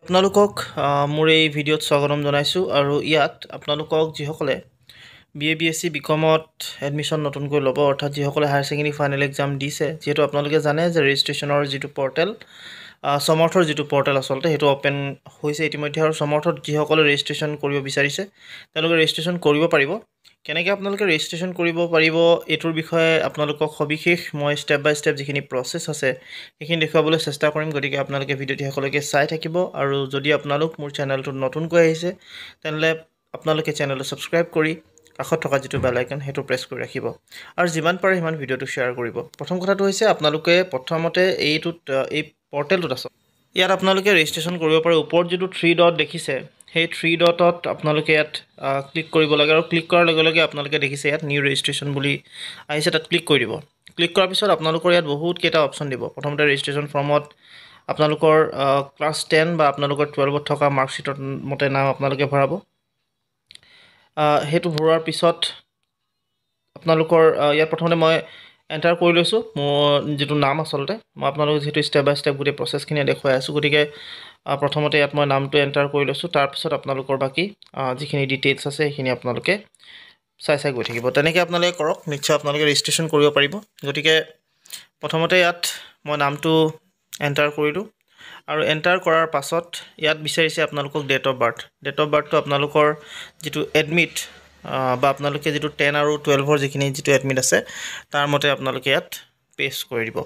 আপোনালোকক মোৰ এই ভিডিঅ'ত স্বাগতম জনাইছোঁ আৰু ইয়াত আপোনালোকক যিসকলে BA BSc বিকমত এডমিশ্যন নতুনকৈ ল'ব অৰ্থাৎ যিসকলে হায়াৰ ছেকেণ্ডেৰী ফাইনেল এক্সাম দিছে যিহেতু আপোনালোকে জানে যে ৰেজিষ্ট্ৰেশ্যনৰ যিটো পৰ্টেল সমৰ্থৰ যিটো পৰ্টেল আচলতে সেইটো অপেন হৈছে ইতিমধ্যে আৰু সমৰ্থত যিসকলে ৰেজিষ্ট্ৰেশ্যন কৰিব বিচাৰিছে তেওঁলোকে ৰেজিষ্ট্ৰেশ্যন কৰিব পাৰিব কেনেকৈ আপোনালোকে ৰেজিষ্ট্ৰেশ্যন কৰিব পাৰিব এইটোৰ বিষয়ে আপোনালোকক সবিশেষ মই ষ্টেপ বাই ষ্টেপ যিখিনি প্ৰচেছ আছে সেইখিনি দেখুৱাবলৈ চেষ্টা কৰিম গতিকে আপোনালোকে ভিডিঅ'টি শেষলৈকে চাই থাকিব আৰু যদি আপোনালোক মোৰ চেনেলটোত নতুনকৈ আহিছে তেনেহ'লে আপোনালোকে চেনেলটো ছাবস্ক্ৰাইব কৰি কাষত থকা যিটো বেল আইকন সেইটো প্ৰেছ কৰি ৰাখিব আৰু যিমান পাৰে সিমান ভিডিঅ'টো শ্বেয়াৰ কৰিব প্ৰথম কথাটো হৈছে আপোনালোকে প্ৰথমতে এই পৰ্টেলটোত আছে ইয়াত আপোনালোকে ৰেজিষ্ট্ৰেশ্যন কৰিব পাৰে ওপৰত যিটো 3 ডট দেখিছে সেই 3 ডটত আপোনালোকে ইয়াত ক্লিক কৰিব লাগে আৰু ক্লিক কৰাৰ লগে লগে আপোনালোকে দেখিছে ইয়াত নিউ ৰেজিষ্ট্ৰেশ্যন বুলি আহিছে তাত ক্লিক কৰি দিব ক্লিক কৰাৰ পিছত আপোনালোকৰ ইয়াত বহুত কেইটা অপশ্যন দিব প্ৰথমতে ৰেজিষ্ট্ৰেশ্যন ফৰ্মত আপোনালোকৰ ক্লাছ 10 বা আপোনালোকৰ 12ত থকা মাৰ্কশ্বিটৰ মতে নাম আপোনালোকে ভৰাব হেতু ভৰোৱাৰ পিছত আপোনালোকৰ ইয়াত প্ৰথমতে মই এন্টাৰ কৰি লৈছোঁ মোৰ যেটো নাম আচলতে মই আপোনালোকক যেটো ষ্টেপ বাই ষ্টেপ গোটেই প্ৰচেছখিনি দেখুৱাই আছোঁ গতিকে প্ৰথমতে ইয়াত মই নামটো এন্টাৰ কৰি লৈছোঁ তাৰ পিছত আপোনালোকৰ বাকি যিখিনি ডিটেইলছ আছে সেইখিনি আপোনালোকে চাই গৈ থাকিব তেনেকৈ আপোনালোকে কৰক নিশ্চয় আপোনালোকে ৰেজিষ্ট্ৰেশ্যন কৰিব পাৰিব গতিকে প্ৰথমতে ইয়াত মই নামটো এন্টাৰ কৰিলোঁ আৰু এন্টাৰ কৰাৰ পাছত ইয়াত বিচাৰিছে আপোনালোকক ডেট অফ বাৰ্থটো আপোনালোকৰ যেটো এডমিট বা আপোনালোকে যেটো 10 আৰু 12ৰ যিখিনি যেটো এডমিট আছে তাৰ মতে আপোনালোকে ইয়াত পেষ্ট কৰি দিব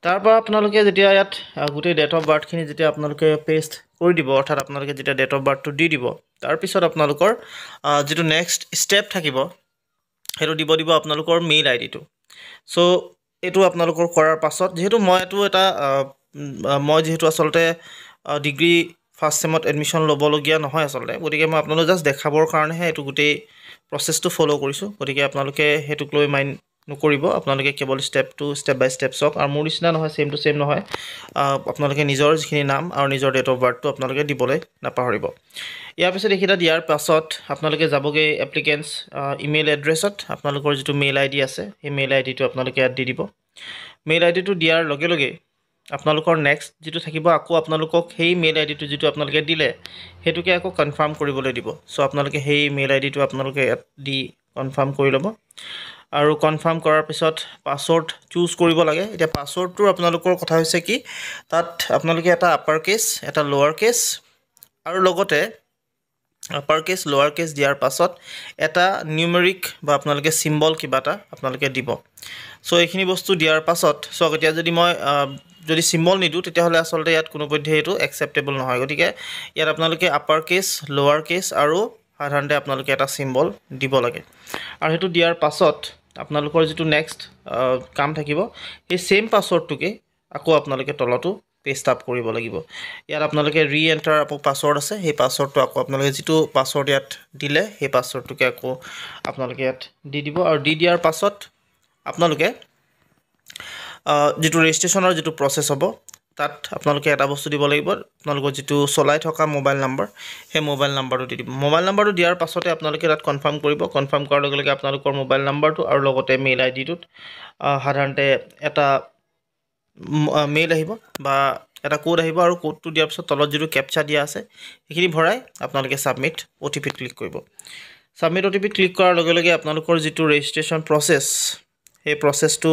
তাৰ পৰা আপোনালোকে যেতিয়া ইয়াত গোটেই ডেট অফ বাৰ্থখিনি যেতিয়া আপোনালোকে পেষ্ট কৰি দিব অৰ্থাৎ আপোনালোকে যেতিয়া ডেট অফ বাৰ্থটো দি দিব তাৰ পিছত আপোনালোকৰ যেটো নেক্সট ষ্টেপ থাকিব হেতু দিব আপোনালোকৰ মেইল আইডিটো সো এটো আপোনালোকৰ কৰাৰ পাছত যেহেতু মই এটো এটা মই যেহেতু আচলতে ডিগ্ৰী ফাৰ্ষ্ট সেমত এডমিশ্যন ল'বলগীয়া নহয় আচলতে গতিকে মই আপোনালোকক জাস্ট দেখাবৰ কাৰণেহে এটো গোটেই প্ৰচেছটো ফলো কৰিছোঁ গতিকে আপোনালোকে হেতুক লৈ মাইণ্ড নকৰিব আপোনালোকে কেৱল ষ্টেপ বাই ষ্টেপ চাওক আৰু মোৰ নিচিনা নহয় সেম টু সেম নহয় আপোনালোকে নিজৰ যিখিনি নাম আৰু নিজৰ ডেট অফ বাৰ্থটো আপোনালোকে দিবলৈ নাপাহৰিব ইয়াৰ পিছত এইকেইটা দিয়াৰ পাছত আপোনালোকে যাবগে এপ্লিকেন্টছ ইমেইল এড্ৰেছত আপোনালোকৰ যেটো মেইল আইডি আছে সেই মেইল আইডিটো আপোনালোকে ইয়াত দি দিব মেইল আইডিটো দিয়াৰ লগে লগে আপোনালোকৰ নেক্সট যেটো থাকিব আকৌ আপোনালোকক সেই মেইল আইডিটো যেটো আপোনালোকে দিলে হেতুকে আকৌ কনফাৰ্ম কৰিবলৈ দিব সো আপোনালোকে সেই মেইল আইডিটো আপোনালোকে ইয়াত দি কনফাৰ্ম কৰি ল'ব আৰু কনফাৰ্ম কৰাৰ পিছত পাছৱৰ্ড চুজ কৰিব লাগে এতিয়া পাছৱৰ্ডটো আপোনালোকৰ কথা হৈছে কি তাত আপোনালোকে এটা আপাৰ কেছ এটা লোৱাৰ কেছ আৰু লগতে আপাৰ কেছ লোৱাৰ কেছ দিয়াৰ পাছত এটা নিউমেৰিক বা আপোনালোকে সিম্বল কিবা এটা আপোনালোকে দিব সো এইখিনি বস্তু দিয়াৰ পাছত সো এতিয়া যদি মই যদি সিম্বল নিদু তেতিয়াহলে আচলতে ইয়াত কোনো পধ্যে এটো একসেপ্টেবল নহয় গতিকে ইয়াত আপোনালোকে আপাৰ কেছ লোৱাৰ কেছ আৰু সাধাৰণতে আপোনালোকে এটা সিম্বল দিব লাগে আৰু হেতু দিয়াৰ পাছত আপোনালোকৰ যেটো নেক্সট কাম থাকিব এই সেম পাছৱৰ্ডটোকে আকৌ আপোনালোকে তলটো পেষ্ট আপ কৰিব লাগিব ইয়াত আপোনালোকে ৰি এন্টাৰ আপো পাছৱৰ্ড আছে সেই পাছৱৰ্ডটো আকৌ আপোনালোকে যেটো পাছৱৰ্ড ইয়াত দিলে সেই পাছৱৰ্ডটোকে আকৌ আপোনালোকে ইয়াত দি দিব আৰু দি দিয়াৰ পাছত আপোনালোকে যেটো ৰেজিষ্ট্ৰেশ্যনৰ যেটো প্ৰসেছ হ'ব তাত আপোনালোকে এটা বস্তু দিব লাগিব আপোনালোকৰ যেটো চলাই থকা মোবাইল নম্বৰ সেই মোবাইল নম্বৰটো দি দিব মোবাইল নম্বৰটো দিয়াৰ পাছতে আপোনালোকে তাত কনফাৰ্ম কৰিব কনফাৰ্ম কৰাৰ লগে লগে আপোনালোকৰ মোবাইল নম্বৰটো আৰু লগতে মেইল আইডিটোত সাধাৰণতে এটা মেইল আহিব বা এটা কোড আহিব আৰু কোডটো দিয়াৰ পিছত তলত যেটো ক্যাপচা দিয়া আছে সেইখিনি ভৰাই আপোনালোকে সাবমিট ওটিপি ক্লিক কৰিব সাবমিট ওটিপি ক্লিক কৰাৰ লগে লগে আপোনালোকৰ যেটো ৰেজিষ্ট্ৰেশ্যন প্ৰসেছ এই প্ৰসেছটো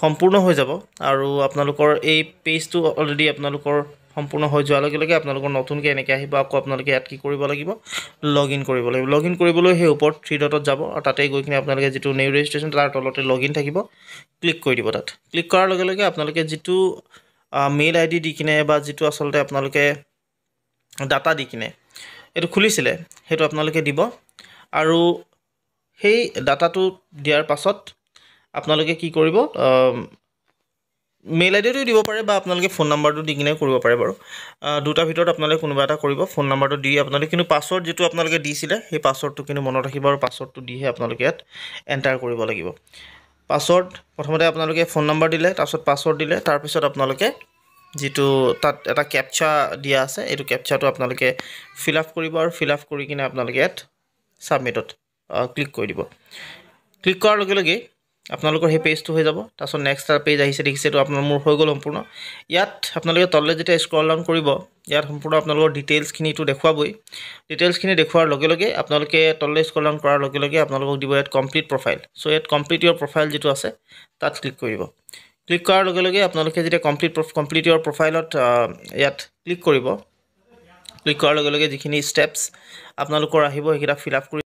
সম্পূৰ্ণ হৈ যাব আৰু আপোনালোকৰ এই পেজটো অলৰেডি আপোনালোকৰ সম্পূৰ্ণ হৈ যোৱাৰ লগে লগে আপোনালোকৰ নতুনকৈ এনেকৈ আহিব আকৌ আপোনালোকে ইয়াত কি কৰিব লাগিব লগইন কৰিব লাগিব লগইন কৰিবলৈ সেই ওপৰত 3 ডটত যাব আৰু তাতে গৈ কিনে আপোনালোকে যেটো নিউ ৰেজিষ্ট্ৰেশ্যন তাৰ তলতে লগইন থাকিব ক্লিক কৰি দিব তাত ক্লিক কৰাৰ লগে লগে আপোনালোকে যেটো মেইল আইডি দি কিনে বা যেটো আচলতে আপোনালোকে ডাটা দি কিনে এটো খুলিছিলে হেতু আপোনালোকে দিব আৰু সেই ডাটাটো দিয়াৰ পাছত আপোনালোকে কি কৰিব মেইল আইডিটো দিব পাৰে বা আপোনালোকে ফোন নম্বৰটো দি কিনে কৰিব পাৰে বাৰু দুটা ভিতৰত আপোনালোকে কোনোবা এটা কৰিব ফোন নম্বৰটো দি আপোনালোকে কিন্তু পাছৱৰ্ড যেটো আপোনালোকে দিছিলে সেই পাছৱৰ্ডটো কিন্তু মনত ৰাখিব আৰু পাছৱৰ্ডটো দিহে আপোনালোকে ইয়াত এন্টাৰ কৰিব লাগিব পাছৱৰ্ড প্ৰথমতে আপোনালোকে ফোন নম্বৰ দিলে তাৰপিছত পাছৱৰ্ড দিলে তাৰ পিছত আপোনালোকে যেটো তাত এটা ক্যাপচা দিয়া আছে এটো ক্যাপচাটো আপোনালোকে ফিল আপ কৰিব আৰু ফিল আপ কৰি কিনে আপোনালোকে ইয়াত সাবমিটত ক্লিক কৰি দিব ক্লিক কৰাৰ লগে লগে আপোনালোকৰ সেই পেজটো হৈ যাব তাৰপিছত নেক্সট এটা পেজ আহিছে দেখিছে এইটো আপোনাৰ মোৰ হৈ গ'ল সম্পূৰ্ণ ইয়াত আপোনালোকে তললৈ যেতিয়া স্ক্ৰল ডাউন কৰিব ইয়াত সম্পূৰ্ণ আপোনালোকৰ ডিটেইলছখিনিটো দেখুৱাবই ডিটেইলছখিনি দেখুৱাৰ লগে লগে আপোনালোকে তললৈ স্ক্ৰল ডাউন কৰাৰ লগে লগে আপোনালোকক দিব ইয়াত কমপ্লিট প্ৰফাইল চ' ইয়াত কমপ্লিট ইয়ৰ প্ৰফাইল যিটো আছে তাত ক্লিক কৰিব ক্লিক কৰাৰ লগে লগে আপোনালোকে যেতিয়া কমপ্লিট ইয়ৰ প্ৰফাইলত ইয়াত ক্লিক কৰিব ক্লিক কৰাৰ লগে লগে যিখিনি ষ্টেপছ আপোনালোকৰ আহিব সেইকেইটা ফিল আপ কৰি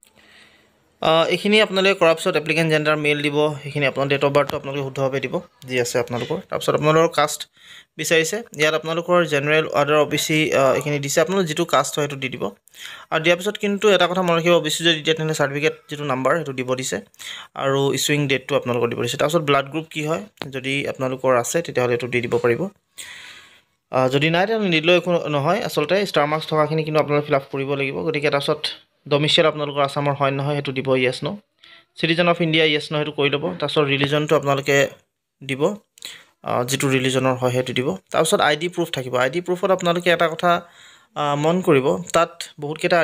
এইখিনি আপোনালোকে কৰাৰ পিছত এপ্লিকেণ্ট জেণ্ডাৰ মেইল দিব সেইখিনি আপোনাৰ ডেট অফ বাৰ্থটো আপোনালোকে শুদ্ধভাৱে দিব যি আছে আপোনালোকৰ তাৰপিছত আপোনালোকৰ কাষ্ট বিচাৰিছে ইয়াত আপোনালোকৰ জেনেৰেল আদাৰ OBC এইখিনি দিছে আপোনালোকৰ যিটো কাষ্ট হয় সেইটো দি দিব আৰু দিয়াৰ পিছত কিন্তু এটা কথা মনত ৰাখিব OBC যদি দিয়ে তেনে চাৰ্টিফিকেট যিটো নাম্বাৰ সেইটো দিব দিছে আৰু ইছুইং ডেটটো আপোনালোকৰ দিব দিছে তাৰপিছত ব্লাড গ্ৰুপ কি হয় যদি আপোনালোকৰ আছে তেতিয়াহ'লে এইটো দি দিব পাৰিব যদি নাই তেতিয়াহ'লে নিদিলেও একো নহয় আচলতে ষ্টাৰ মাৰ্কছ থকাখিনি কিন্তু আপোনালোকে ফিল আপ কৰিব লাগিব গতিকে তাৰপিছত ডমিচিয়েল আপোনালোকৰ আসামৰ হয় নহয় সেইটো দিব yes no citizen of India yes no সেইটো কৰি ল'ব তাৰপিছত ৰিলিজনটো আপোনালোকে দিব যিটো ৰিলিজনৰ হয় সেইটো দিব তাৰপিছত ID প্ৰুফ থাকিব ID প্ৰুফত আপোনালোকে এটা কথা মন কৰিব তাত বহুতকেইটা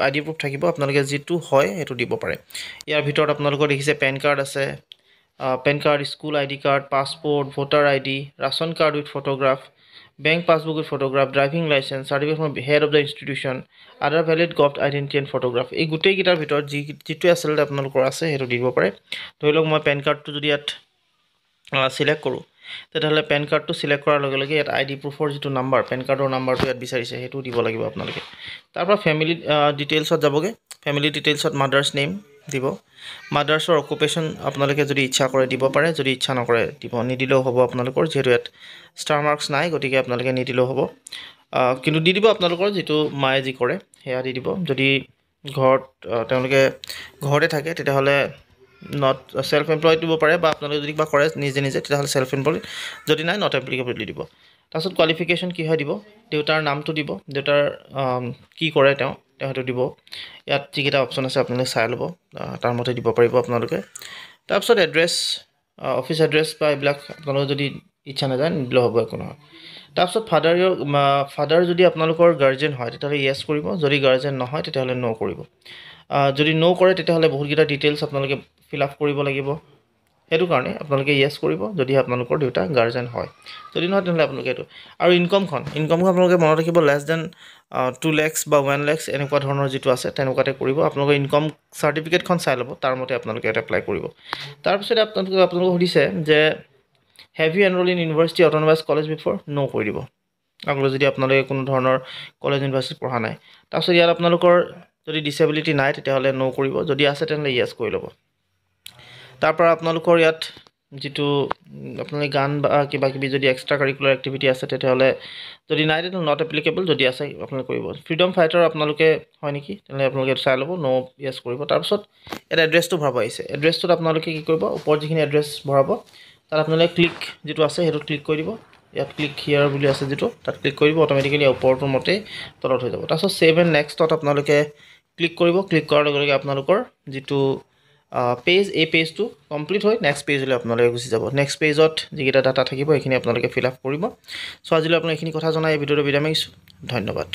ID প্ৰুফ থাকিব আপোনালোকে যিটো হয় সেইটো দিব পাৰে ইয়াৰ ভিতৰত আপোনালোকৰ দেখিছে পেন কাৰ্ড আছে pan card school ID card passport voter ID ration card with photograph bank passbook with photograph driving licence certificate from head of the institution other valid government identity and photograph এই গোটেইকেইটাৰ ভিতৰত যিটোৱে আচলতে আপোনালোকৰ আছে সেইটো দিব পাৰে ধৰি লওক মই পেন কাৰ্ডটো যদি ইয়াত চিলেক্ট কৰোঁ তেতিয়াহ'লে পেন কাৰ্ডটো চিলেক্ট কৰাৰ লগে লগে ইয়াত ID প্ৰুফৰ যিটো নাম্বাৰ পেন কাৰ্ডৰ নাম্বাৰটো ইয়াত বিচাৰিছে সেইটো দিব লাগিব আপোনালোকে তাৰপৰা ফেমিলি ডিটেইলছত যাবগৈ ফেমিলি ডিটেইলছত মাদাৰ্ছ নেম দিব মাদাৰ্ছৰ অকুপেশ্যন আপোনালোকে যদি ইচ্ছা কৰে দিব পাৰে যদি ইচ্ছা নকৰে দিব নিদিলেও হ'ব আপোনালোকৰ যিহেতু ইয়াত ষ্টাৰ মাৰ্কছ নাই গতিকে আপোনালোকে নিদিলেও হ'ব কিন্তু দি দিব আপোনালোকৰ যিটো মায়ে যি কৰে সেয়া দি দিব যদি ঘৰত তেওঁলোকে ঘৰতে থাকে তেতিয়াহ'লে নট সেলফ এমপ্লয়েড দিব পাৰে বা আপোনালোকে যদি কিবা কৰে নিজে নিজে তেতিয়াহ'লে সেলফ এমপ্লয়েড যদি নাই নট এপ্লিকেবল দিব তাৰপিছত কোৱালিফিকেশ্যন কি হয় দিব দেউতাৰ নামটো দিব দেউতাৰ কি কৰে তেওঁ সেইটো দিব ইয়াত যিকেইটা অপশ্যন আছে আপোনালোকে চাই ল'ব তাৰ মতে দিব পাৰিব আপোনালোকে তাৰপিছত এড্ৰেছ অফিচ এড্ৰেছ বা এইবিলাক আপোনালোকে যদি ইচ্ছা নাযায় নিদিলেও হ'ব একো নহয় তাৰপিছত ফাদাৰ যদি আপোনালোকৰ গাৰ্জেন হয় তেতিয়াহ'লে য়েছ কৰিব যদি গাৰ্জেন নহয় তেতিয়াহ'লে ন' কৰিব যদি ন' কৰে তেতিয়াহ'লে বহুতকেইটা ডিটেইলছ আপোনালোকে ফিল আপ কৰিব লাগিব সেইটো কাৰণে আপোনালোকে য়েছ কৰিব যদি আপোনালোকৰ দেউতা গাৰ্জেন হয় যদি নহয় তেতিয়াহ'লে আপোনালোকে এইটো আৰু ইনকমখন আপোনালোকে মনত ৰাখিব লেছ দেন 2 lakhs বা 1 lakhs এনেকুৱা ধৰণৰ যিটো আছে তেনেকুৱাতে কৰিব আপোনালোকৰ ইনকম চাৰ্টিফিকেটখন চাই ল'ব তাৰ মতে আপোনালোকে এটা এপ্লাই কৰিব তাৰপিছত আপোনালোকে সুধিছে যে have you enrol in university autonomous college before no' কৰি দিব আগলৈ যদি আপোনালোকে কোনো ধৰণৰ কলেজ ইউনিভাৰ্চিটিত পঢ়া নাই তাৰপিছত ইয়াত আপোনালোকৰ যদি ডিছেবিলিটি নাই তেতিয়াহ'লে ন' কৰিব যদি আছে তেতিয়াহ'লে য়েছ কৰি ল'ব তাৰপৰা আপোনালোকৰ ইয়াত যিটো আপোনালোকে গান বা কিবা কিবি যদি এক্সট্ৰা কাৰিকুলাৰ এক্টিভিটি আছে তেতিয়াহ'লে যদি নাই তেতিয়াহ'লে নট এপ্লিকেবল যদি আছে আপোনালোকে কৰিব ফ্ৰীডম ফাইটাৰ আপোনালোকে হয় নেকি তেতিয়াহ'লে আপোনালোকে চাই ল'ব ন' য়েছ কৰিব তাৰপিছত ইয়াত এড্ৰেছটো ভৰাব আহিছে এড্ৰেছটোত আপোনালোকে কি কৰিব ওপৰত যিখিনি এড্ৰেছ ভৰাব তাত আপোনালোকে ক্লিক যিটো আছে সেইটো ক্লিক কৰি দিব ইয়াত ক্লিক হিয়াৰ বুলি আছে যিটো তাত ক্লিক কৰিব অট'মেটিকেলি ওপৰটোৰ মতেই তলত হৈ যাব তাৰপিছত ছেভ এণ্ড নেক্সটত আপোনালোকে ক্লিক কৰিব ক্লিক কৰাৰ লগে লগে আপোনালোকৰ যিটো পেজ এই পেজটো কমপ্লিট হৈ নেক্সট পেজলৈ আপোনালোকে গুচি যাব নেক্সট পেজত যিকেইটা ডাটা থাকিব সেইখিনি আপোনালোকে ফিল আপ কৰিব চ' আজিলৈ আপোনাক এইখিনি কথা জনাই এই ভিডিঅ'টো বিদায় মাৰিছোঁ ধন্যবাদ